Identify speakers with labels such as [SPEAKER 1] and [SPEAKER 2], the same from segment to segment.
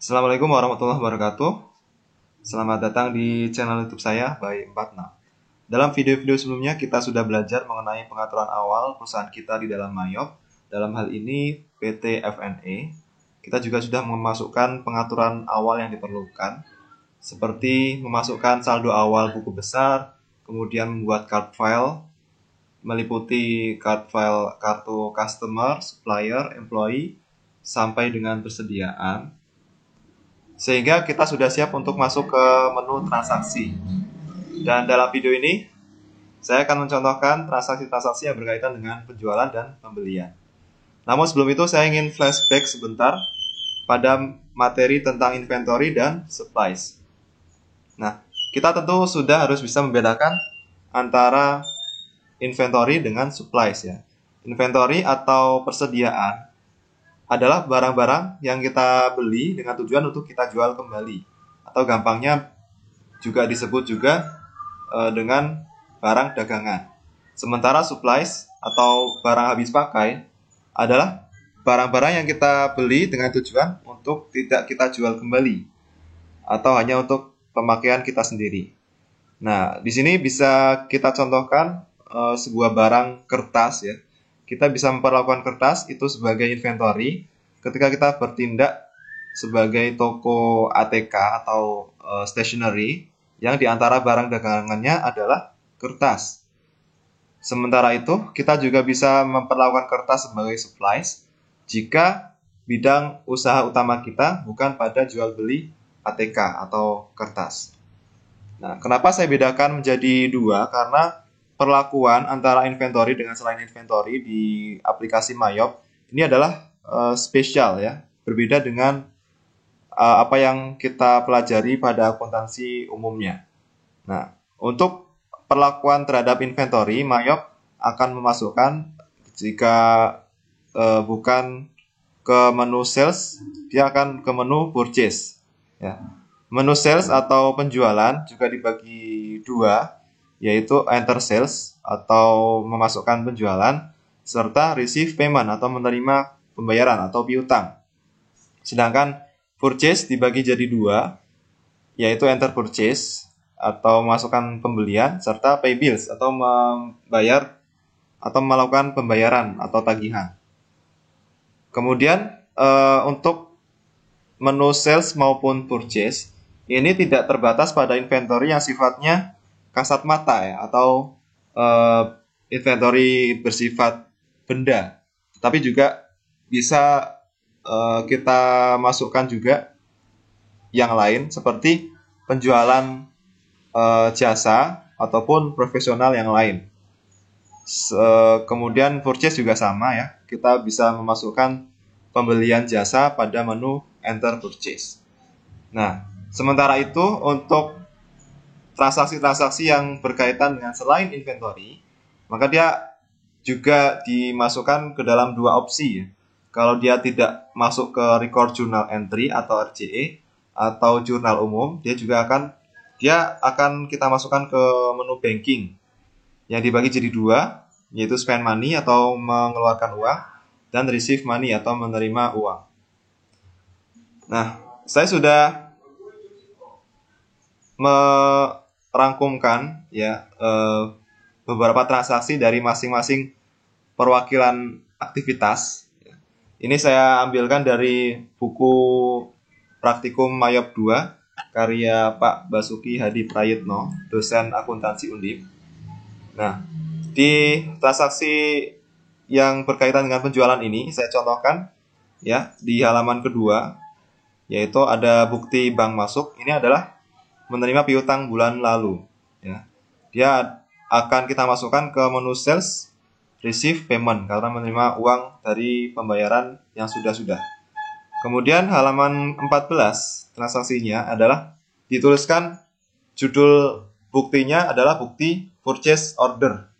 [SPEAKER 1] Assalamualaikum warahmatullahi wabarakatuh. Selamat datang di channel YouTube saya by 46. Dalam video-video sebelumnya kita sudah belajar mengenai pengaturan awal perusahaan kita di dalam Mayop. Dalam hal ini PT FNE. Kita juga sudah memasukkan pengaturan awal yang diperlukan, seperti memasukkan saldo awal buku besar, kemudian membuat card file, meliputi card file kartu customer, supplier, employee, sampai dengan persediaan. Sehingga kita sudah siap untuk masuk ke menu transaksi. Dan dalam video ini, saya akan mencontohkan transaksi-transaksi yang berkaitan dengan penjualan dan pembelian. Namun sebelum itu, saya ingin flashback sebentar pada materi tentang inventory dan supplies. Nah, kita tentu sudah harus bisa membedakan antara inventory dengan supplies ya. Inventory atau persediaan adalah barang-barang yang kita beli dengan tujuan untuk kita jual kembali, atau gampangnya juga disebut juga dengan barang dagangan. Sementara supplies atau barang habis pakai adalah barang-barang yang kita beli dengan tujuan untuk tidak kita jual kembali atau hanya untuk pemakaian kita sendiri. Nah, di sini bisa kita contohkan sebuah barang kertas ya. Kita bisa memperlakukan kertas itu sebagai inventory ketika kita bertindak sebagai toko ATK atau stationery yang diantara barang dagangannya adalah kertas. Sementara itu, kita juga bisa memperlakukan kertas sebagai supplies jika bidang usaha utama kita bukan pada jual beli ATK atau kertas. Nah, kenapa saya bedakan menjadi dua? Karena perlakuan antara inventory dengan selain inventory di aplikasi Mayop ini adalah spesial ya, berbeda dengan apa yang kita pelajari pada akuntansi umumnya. Nah, untuk perlakuan terhadap inventory, Mayop akan memasukkan jika bukan ke menu sales, dia akan ke menu purchase. Ya. Menu sales atau penjualan juga dibagi dua, yaitu enter sales atau memasukkan penjualan, serta receive payment atau menerima pembayaran atau piutang. Sedangkan purchase dibagi jadi dua, yaitu enter purchase atau memasukkan pembelian, serta pay bills atau membayar atau melakukan pembayaran atau tagihan. Kemudian untuk menu sales maupun purchase ini tidak terbatas pada inventory yang sifatnya kasat mata ya, atau inventory bersifat benda, tapi juga bisa kita masukkan juga yang lain seperti penjualan jasa ataupun profesional yang lain. Kemudian purchase juga sama ya, kita bisa memasukkan pembelian jasa pada menu enter purchase. Nah, sementara itu untuk transaksi-transaksi yang berkaitan dengan selain inventory, maka dia juga dimasukkan ke dalam dua opsi ya. Kalau dia tidak masuk ke record journal entry atau RJE atau jurnal umum, dia akan kita masukkan ke menu banking yang dibagi jadi dua, yaitu spend money atau mengeluarkan uang dan receive money atau menerima uang. Nah, saya sudah merangkumkan ya beberapa transaksi dari masing-masing perwakilan aktivitas. Ini saya ambilkan dari buku Praktikum Mayop 2 karya Pak Basuki Hadi Prayitno, dosen akuntansi Undip. Nah, di transaksi yang berkaitan dengan penjualan ini saya contohkan ya di halaman kedua, yaitu ada bukti bank masuk. Ini adalah menerima piutang bulan lalu ya. Dia akan kita masukkan ke menu sales receive payment karena menerima uang dari pembayaran yang sudah-sudah. Kemudian halaman 14 transaksinya adalah dituliskan judul buktinya adalah bukti purchase order.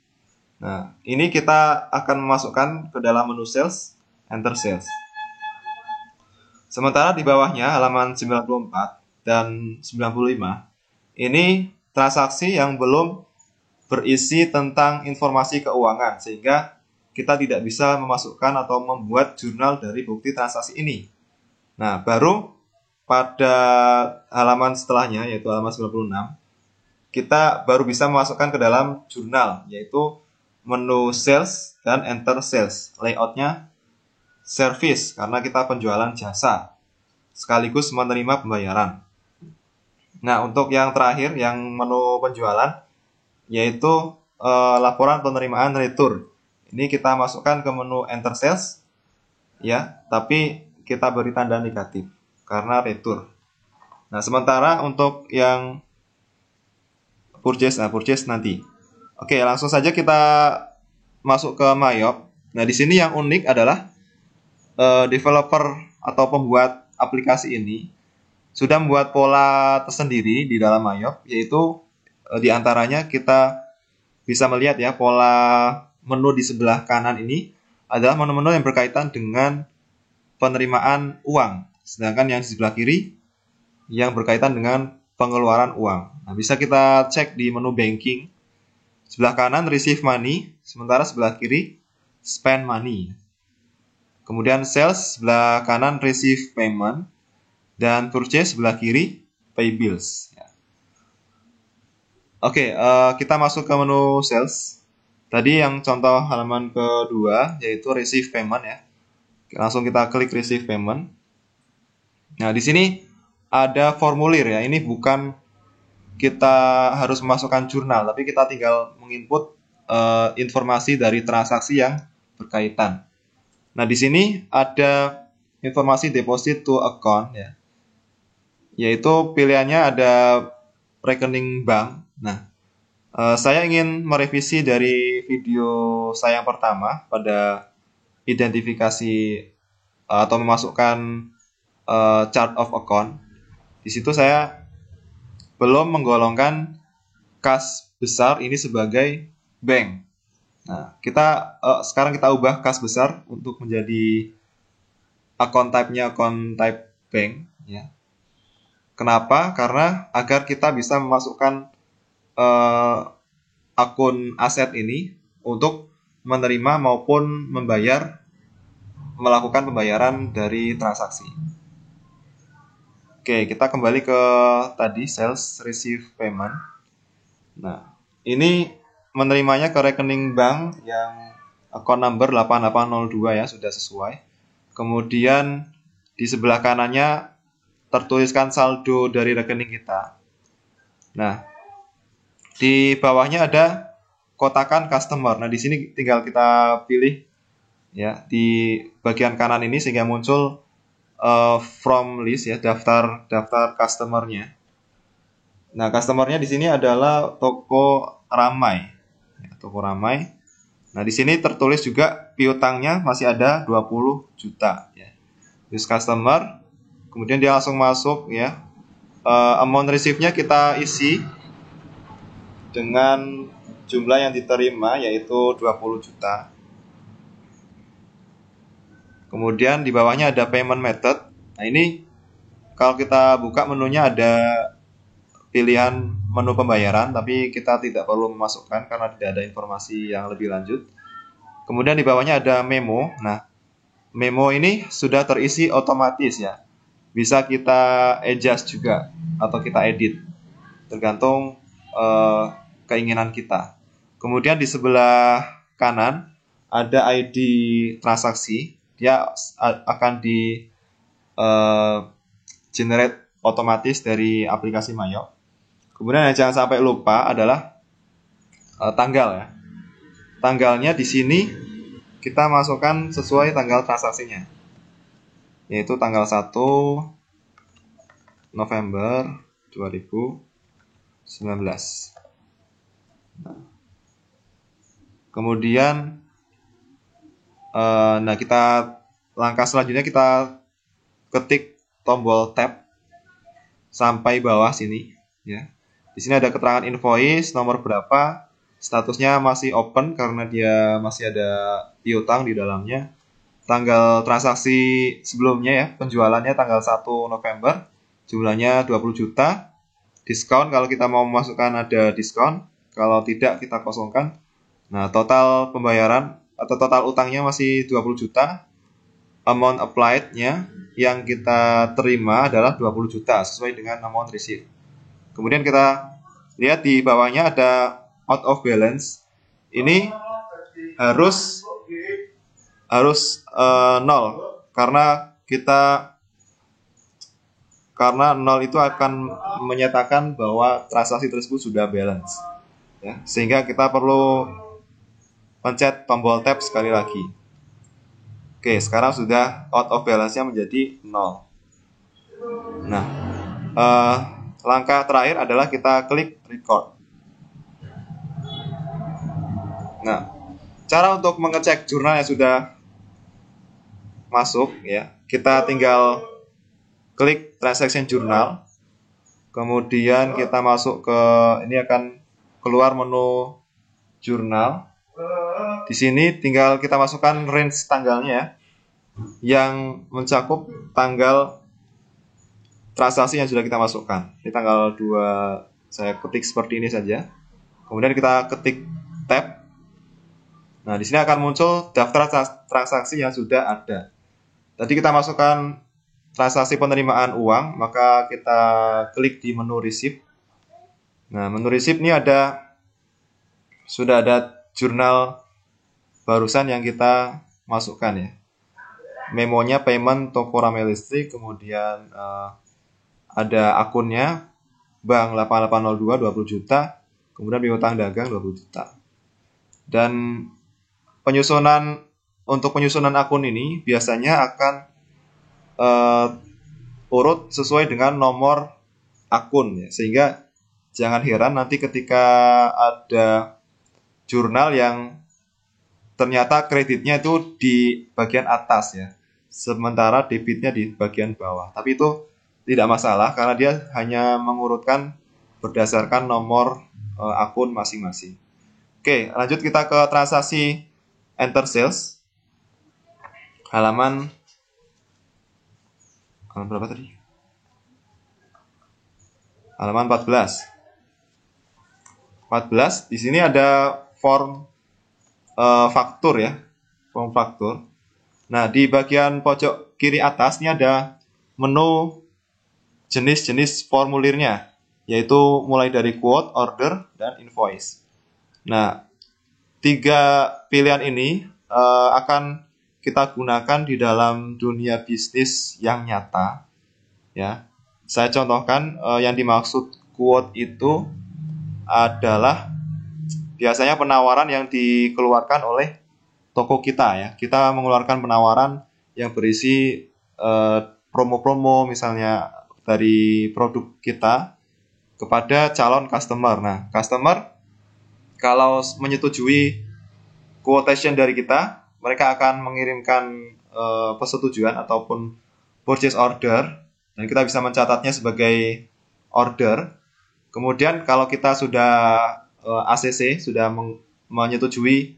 [SPEAKER 1] Nah, ini kita akan memasukkan ke dalam menu sales enter sales. Sementara di bawahnya halaman 94 dan 95 ini transaksi yang belum berisi tentang informasi keuangan, sehingga kita tidak bisa memasukkan atau membuat jurnal dari bukti transaksi ini. Nah, baru pada halaman setelahnya, yaitu halaman 96, kita baru bisa memasukkan ke dalam jurnal, yaitu menu sales dan enter sales. Layoutnya service, karena kita penjualan jasa, sekaligus menerima pembayaran. Nah, untuk yang terakhir, yang menu penjualan, yaitu laporan penerimaan retur. Ini kita masukkan ke menu enter sales, ya, tapi kita beri tanda negatif, karena retur. Nah, sementara untuk yang purchase nanti. Oke, langsung saja kita masuk ke Mayop. Nah, di sini yang unik adalah developer atau pembuat aplikasi ini sudah membuat pola tersendiri di dalam Mayop, yaitu di antaranya kita bisa melihat ya, pola menu di sebelah kanan ini adalah menu-menu yang berkaitan dengan penerimaan uang, sedangkan yang di sebelah kiri yang berkaitan dengan pengeluaran uang. Nah, bisa kita cek di menu banking. Sebelah kanan receive money, sementara sebelah kiri spend money. Kemudian sales sebelah kanan receive payment, dan purchase sebelah kiri pay bills. Oke, kita masuk ke menu sales. Tadi yang contoh halaman kedua yaitu receive payment ya. Langsung kita klik receive payment. Nah, di sini ada formulir ya. Ini bukan kita harus memasukkan jurnal, tapi kita tinggal menginput informasi dari transaksi yang berkaitan. Nah, di sini ada informasi deposit to account ya. Yaitu pilihannya ada rekening bank. Nah, saya ingin merevisi dari video saya yang pertama pada identifikasi atau memasukkan chart of account. Di situ saya belum menggolongkan kas besar ini sebagai bank. Nah, sekarang kita ubah kas besar untuk menjadi account type-nya account type bank ya. Kenapa? Karena agar kita bisa memasukkan akun aset ini untuk menerima maupun melakukan pembayaran dari transaksi. Oke, kita kembali ke tadi sales receive payment. Nah, ini menerimanya ke rekening bank yang account number 8802 ya, sudah sesuai. Kemudian di sebelah kanannya tertuliskan saldo dari rekening kita. Nah, di bawahnya ada kotakan customer. Nah, di sini tinggal kita pilih ya di bagian kanan ini sehingga muncul from list ya, daftar customernya. Nah, customernya di sini adalah toko Ramai. Ya, toko Ramai. Nah, di sini tertulis juga piutangnya masih ada 20 juta ya. This customer, kemudian dia langsung masuk ya. Amount receive-nya kita isi dengan jumlah yang diterima yaitu 20 juta. Kemudian di bawahnya ada payment method. Nah, ini kalau kita buka menunya ada pilihan menu pembayaran, tapi kita tidak perlu memasukkan karena tidak ada informasi yang lebih lanjut. Kemudian di bawahnya ada memo. Nah, memo ini sudah terisi otomatis ya. Bisa kita adjust juga atau kita edit, tergantung keinginan kita. Kemudian di sebelah kanan ada ID transaksi. Dia akan di generate otomatis dari aplikasi Mayop. Kemudian yang jangan sampai lupa adalah tanggal ya. Tanggalnya di sini kita masukkan sesuai tanggal transaksinya, yaitu tanggal 1 November 2019. Nah, kemudian langkah selanjutnya kita ketik tombol tab sampai bawah sini ya. Di sini ada keterangan invoice, nomor berapa, statusnya masih open karena dia masih ada piutang di dalamnya. Tanggal transaksi sebelumnya ya, penjualannya tanggal 1 November, jumlahnya 20 juta. Diskon kalau kita mau memasukkan ada diskon, kalau tidak kita kosongkan. Nah, total pembayaran atau total utangnya masih 20 juta. amount applied-nya yang kita terima adalah 20 juta sesuai dengan amount receive. Kemudian kita lihat di bawahnya ada out of balance. Ini harus 0 karena 0 itu akan menyatakan bahwa transaksi tersebut sudah balance, ya. Sehingga kita perlu pencet tombol tab sekali lagi. Oke, sekarang sudah out of balance-nya menjadi 0. Nah, langkah terakhir adalah kita klik record. Nah, cara untuk mengecek jurnal yang sudah masuk, ya, kita tinggal klik transaction journal. Kemudian kita masuk ke, ini akan keluar menu jurnal. Di sini tinggal kita masukkan range tanggalnya, yang mencakup tanggal transaksi yang sudah kita masukkan. Ini tanggal 2, saya ketik seperti ini saja. Kemudian kita ketik tab. Nah, di sini akan muncul daftar transaksi yang sudah ada. Tadi kita masukkan transaksi penerimaan uang, maka kita klik di menu receipt. Nah, menu receipt ini sudah ada jurnal barusan yang kita masukkan, ya. Memonya payment toko ramai listrik, kemudian ada akunnya bank 8802 20 juta, kemudian piutang dagang 20 juta. Dan untuk penyusunan akun ini biasanya akan urut sesuai dengan nomor akun, ya. Sehingga jangan heran nanti ketika ada jurnal yang ternyata kreditnya itu di bagian atas, ya, sementara debitnya di bagian bawah. Tapi itu tidak masalah karena dia hanya mengurutkan berdasarkan nomor akun masing-masing. Oke, lanjut kita ke transaksi enter sales. Halaman berapa tadi? Halaman 14. 14, di sini ada form faktur, ya. Form faktur. Nah, di bagian pojok kiri atas ini ada menu jenis-jenis formulirnya, yaitu mulai dari quote, order, dan invoice. Nah, 3 pilihan ini akan kita gunakan di dalam dunia bisnis yang nyata, ya. Saya contohkan, yang dimaksud quote itu adalah biasanya penawaran yang dikeluarkan oleh toko kita, ya. Kita mengeluarkan penawaran yang berisi promo-promo misalnya dari produk kita kepada calon customer. Nah, customer kalau menyetujui quotation dari kita, mereka akan mengirimkan persetujuan ataupun purchase order, dan kita bisa mencatatnya sebagai order. Kemudian kalau kita sudah ACC, sudah menyetujui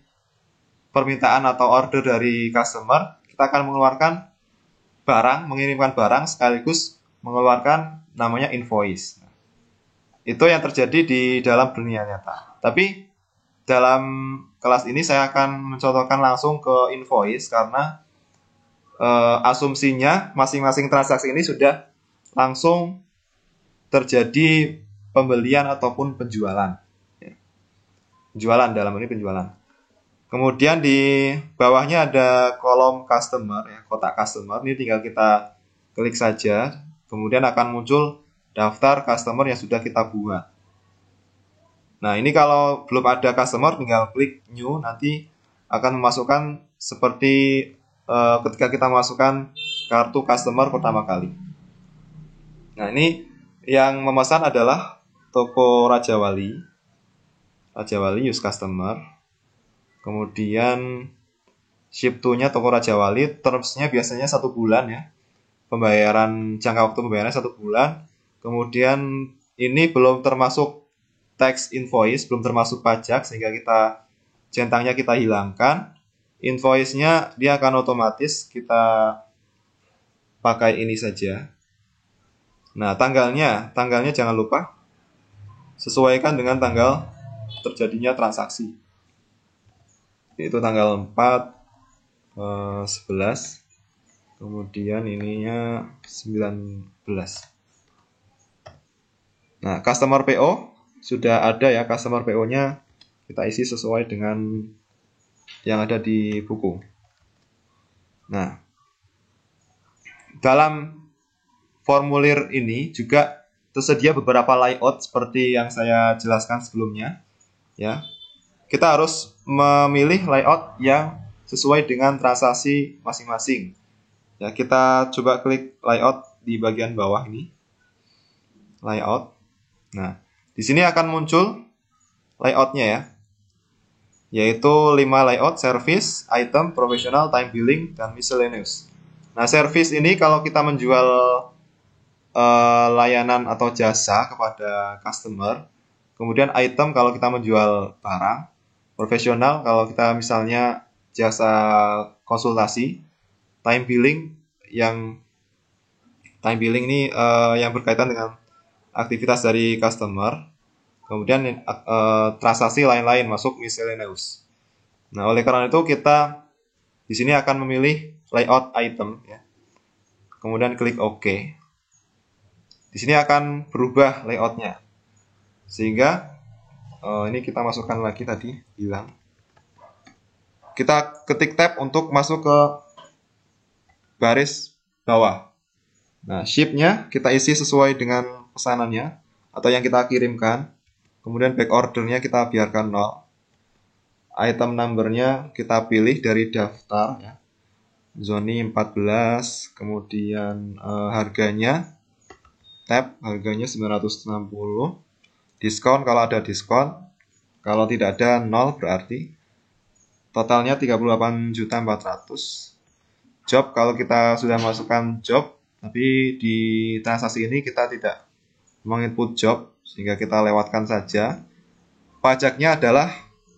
[SPEAKER 1] permintaan atau order dari customer, kita akan mengirimkan barang sekaligus mengeluarkan namanya invoice. Itu yang terjadi di dalam dunia nyata. Tapi dalam kelas ini saya akan mencontohkan langsung ke invoice karena asumsinya masing-masing transaksi ini sudah langsung terjadi pembelian ataupun penjualan. Penjualan, dalam ini penjualan. Kemudian di bawahnya ada kolom customer, ya, kotak customer. Ini tinggal kita klik saja, kemudian akan muncul daftar customer yang sudah kita buat. Nah, ini kalau belum ada customer tinggal klik new, nanti akan memasukkan seperti ketika kita masukkan kartu customer pertama kali. Nah, ini yang memesan adalah toko Raja Wali use customer. Kemudian ship to-nya toko Raja Wali, terms-nya biasanya 1 bulan, ya. Jangka waktu pembayarannya 1 bulan. Kemudian ini belum termasuk tax invoice, belum termasuk pajak, sehingga centangnya kita hilangkan. Invoice-nya dia akan otomatis kita pakai ini saja. Nah, tanggalnya jangan lupa sesuaikan dengan tanggal terjadinya transaksi. Itu tanggal 4 11 Kemudian ininya 19. Nah, customer PO sudah ada ya, customer PO-nya kita isi sesuai dengan yang ada di buku. Nah, dalam formulir ini juga tersedia beberapa layout seperti yang saya jelaskan sebelumnya, ya. Kita harus memilih layout yang sesuai dengan transaksi masing-masing. Ya, kita coba klik layout di bagian bawah ini. Layout. Nah, di sini akan muncul layoutnya ya. Yaitu 5 layout: service, item, professional, time billing, dan miscellaneous. Nah, service ini kalau kita menjual layanan atau jasa kepada customer. Kemudian item kalau kita menjual barang. Profesional kalau kita misalnya jasa konsultasi. Time billing ini yang berkaitan dengan aktivitas dari customer. Kemudian transaksi lain-lain masuk miscellaneous. Nah, oleh karena itu kita di sini akan memilih layout item ya. Kemudian klik OK. Di sini akan berubah layoutnya. Sehingga ini kita masukkan lagi tadi hilang. Kita ketik tab untuk masuk ke baris bawah. Nah, ship-nya kita isi sesuai dengan pesanannya atau yang kita kirimkan. Kemudian back order-nya kita biarkan 0. Item number-nya kita pilih dari daftar ya. Zoni 14, kemudian harganya tab harganya 960. Diskon kalau ada diskon. Kalau tidak ada 0 berarti totalnya 38.400. Job kalau kita sudah masukkan job, tapi di transaksi ini kita tidak menginput job sehingga kita lewatkan saja. Pajaknya adalah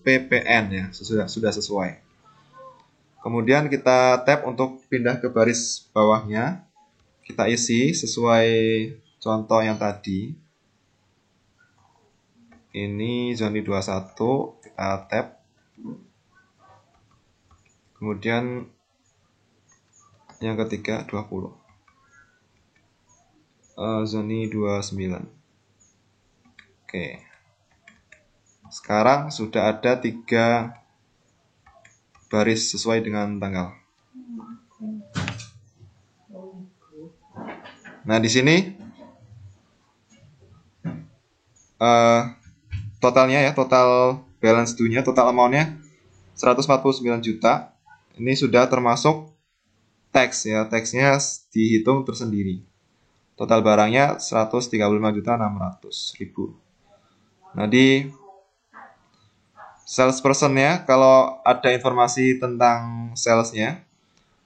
[SPEAKER 1] PPN ya, sudah sesuai. Kemudian kita tap untuk pindah ke baris bawahnya. Kita isi sesuai contoh yang tadi. Ini zoni 21, kita tap. Kemudian yang ketiga 20. Zoni 29. Oke. Sekarang sudah ada 3 baris sesuai dengan tanggal. Nah, di sini totalnya ya, total balance due-nya, total amount-nya 149 juta. Ini sudah termasuk tax ya, tax-nya dihitung tersendiri. Total barangnya 135.600.000. Nah, di salesperson-nya kalau ada informasi tentang sales-nya,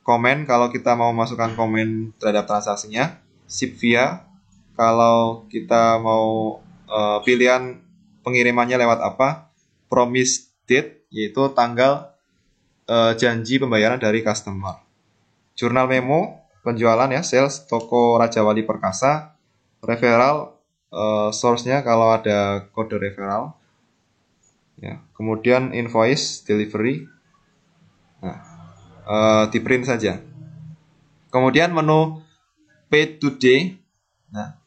[SPEAKER 1] komen kalau kita mau masukkan komen terhadap transaksinya, ship via kalau kita mau pilihan pengirimannya lewat apa, promise date yaitu tanggal janji pembayaran dari customer. Jurnal memo penjualan ya, sales toko Raja Wali Perkasa, referral source-nya kalau ada kode referral. Ya, kemudian invoice delivery. Nah, di print saja. Kemudian menu pay today. Nah,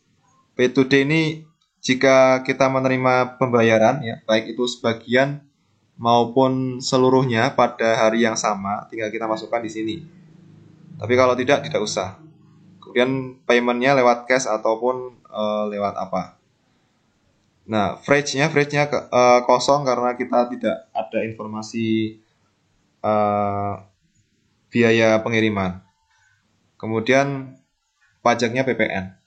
[SPEAKER 1] pay today ini jika kita menerima pembayaran ya, baik itu sebagian maupun seluruhnya pada hari yang sama, tinggal kita masukkan di sini. Tapi kalau tidak usah. Kemudian paymentnya lewat cash ataupun lewat apa. Nah, freight-nya kosong karena kita tidak ada informasi biaya pengiriman. Kemudian pajaknya PPN.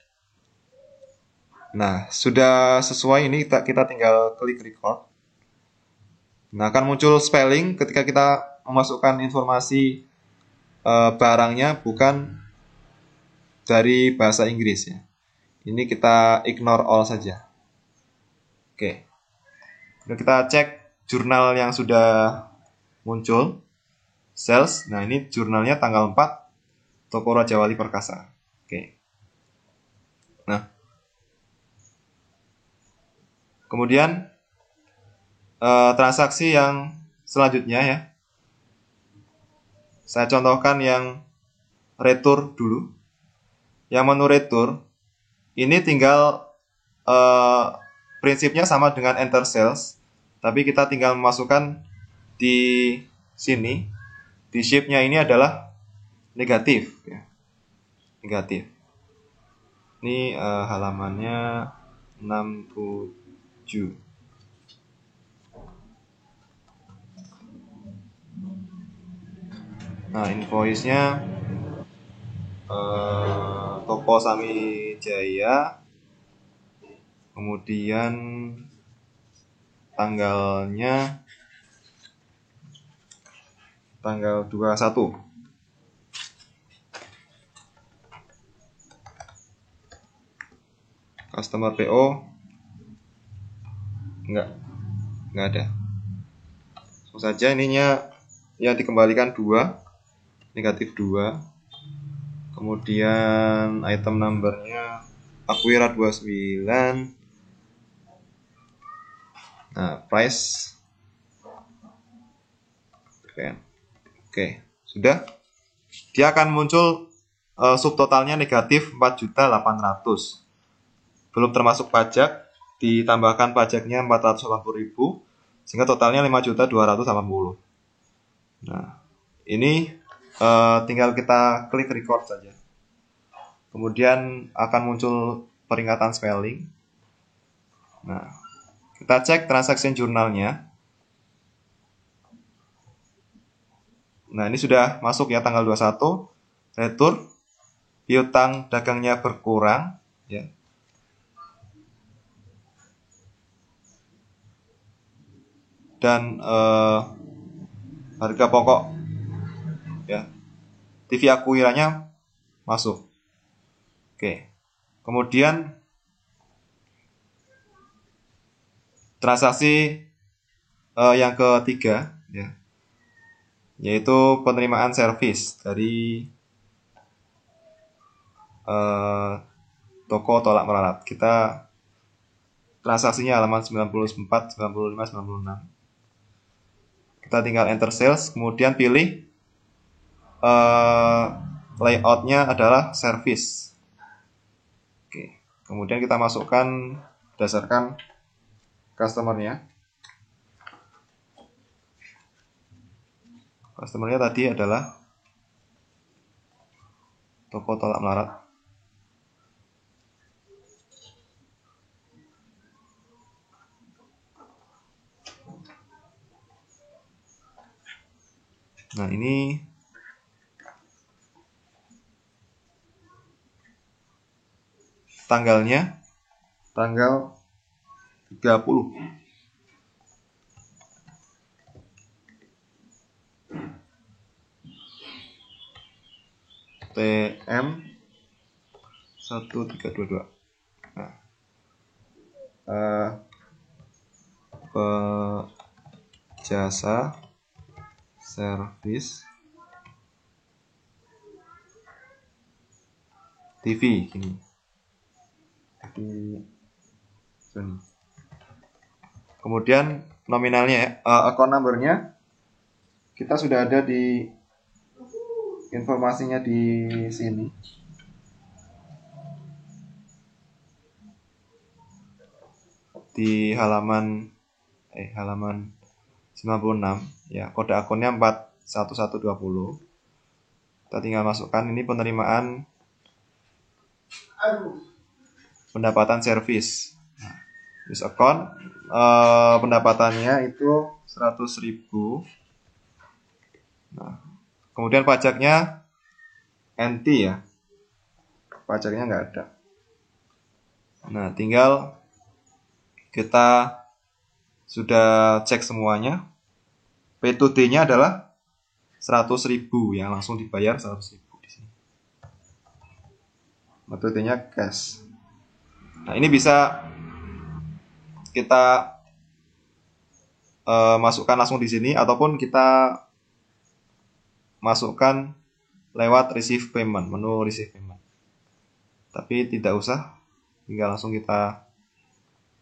[SPEAKER 1] Nah, sudah sesuai ini kita tinggal klik record. Nah, akan muncul spelling ketika kita memasukkan informasi barangnya bukan dari bahasa Inggris ya. Ini kita ignore all saja. Oke. Nah, kita cek jurnal yang sudah muncul. Sales. Nah, ini jurnalnya tanggal 4 Toko Raja Wali Perkasa. Oke. Nah, kemudian transaksi yang selanjutnya ya. Saya contohkan yang retur dulu. Yang menu retur ini tinggal prinsipnya sama dengan enter sales, tapi kita tinggal memasukkan di sini, di shape-nya ini adalah negatif ya. Negatif. Ini halamannya 67. Nah, invoice-nya toko Sami Jaya, kemudian tanggalnya tanggal 21. Customer PO enggak ada. Langsung saja ininya yang dikembalikan 2, negatif 2. Kemudian item numbernya Aquira 29. Nah, price. Oke, sudah. Dia akan muncul subtotalnya negatif 4.800.000. Belum termasuk pajak, ditambahkan pajaknya 480.000, sehingga totalnya 5.280.000. Nah, ini tinggal kita klik record saja. Kemudian akan muncul peringatan spelling. Nah, kita cek transaction jurnalnya. Nah, ini sudah masuk ya tanggal 21. Retur, piutang dagangnya berkurang ya. Dan harga pokok ya, TV Aquiranya masuk. Oke. Kemudian transaksi yang ketiga ya, yaitu penerimaan servis dari toko Tolak Melarat. Kita transaksinya halaman 94, 95, 96. Kita tinggal enter sales, kemudian pilih layoutnya adalah service. Oke. Kemudian kita masukkan berdasarkan customernya. Customernya tadi adalah toko Tolak Melarat. Nah, ini tanggalnya tanggal 30. TM 1322. Nah, jasa servis TV gini. Kemudian nominalnya, account numbernya kita sudah ada di informasinya di sini. Di halaman 96 ya, kode akunnya 41120. Kita tinggal masukkan ini penerimaan pendapatan servis. Nah, use account pendapatannya itu 100.000. Nah, kemudian pajaknya NT ya. Pajaknya nggak ada. Nah, tinggal kita sudah cek semuanya. P2D-nya adalah 100.000 yang langsung dibayar 100.000 di sini. Metodenya cash. Nah, ini bisa kita masukkan langsung di sini ataupun kita masukkan lewat receive payment, menu receive payment. Tapi tidak usah, tinggal langsung kita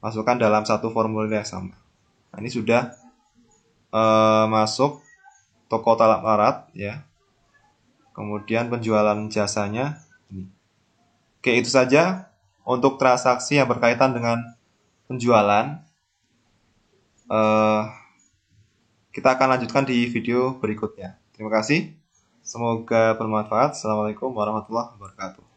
[SPEAKER 1] masukkan dalam satu formulir yang sama. Nah, ini sudah masuk toko Tolak Melarat ya. kemudian penjualan jasanya. Oke, itu saja untuk transaksi yang berkaitan dengan penjualan. Eh, kita akan lanjutkan di video berikutnya. Terima kasih. Semoga bermanfaat. Assalamualaikum warahmatullahi wabarakatuh.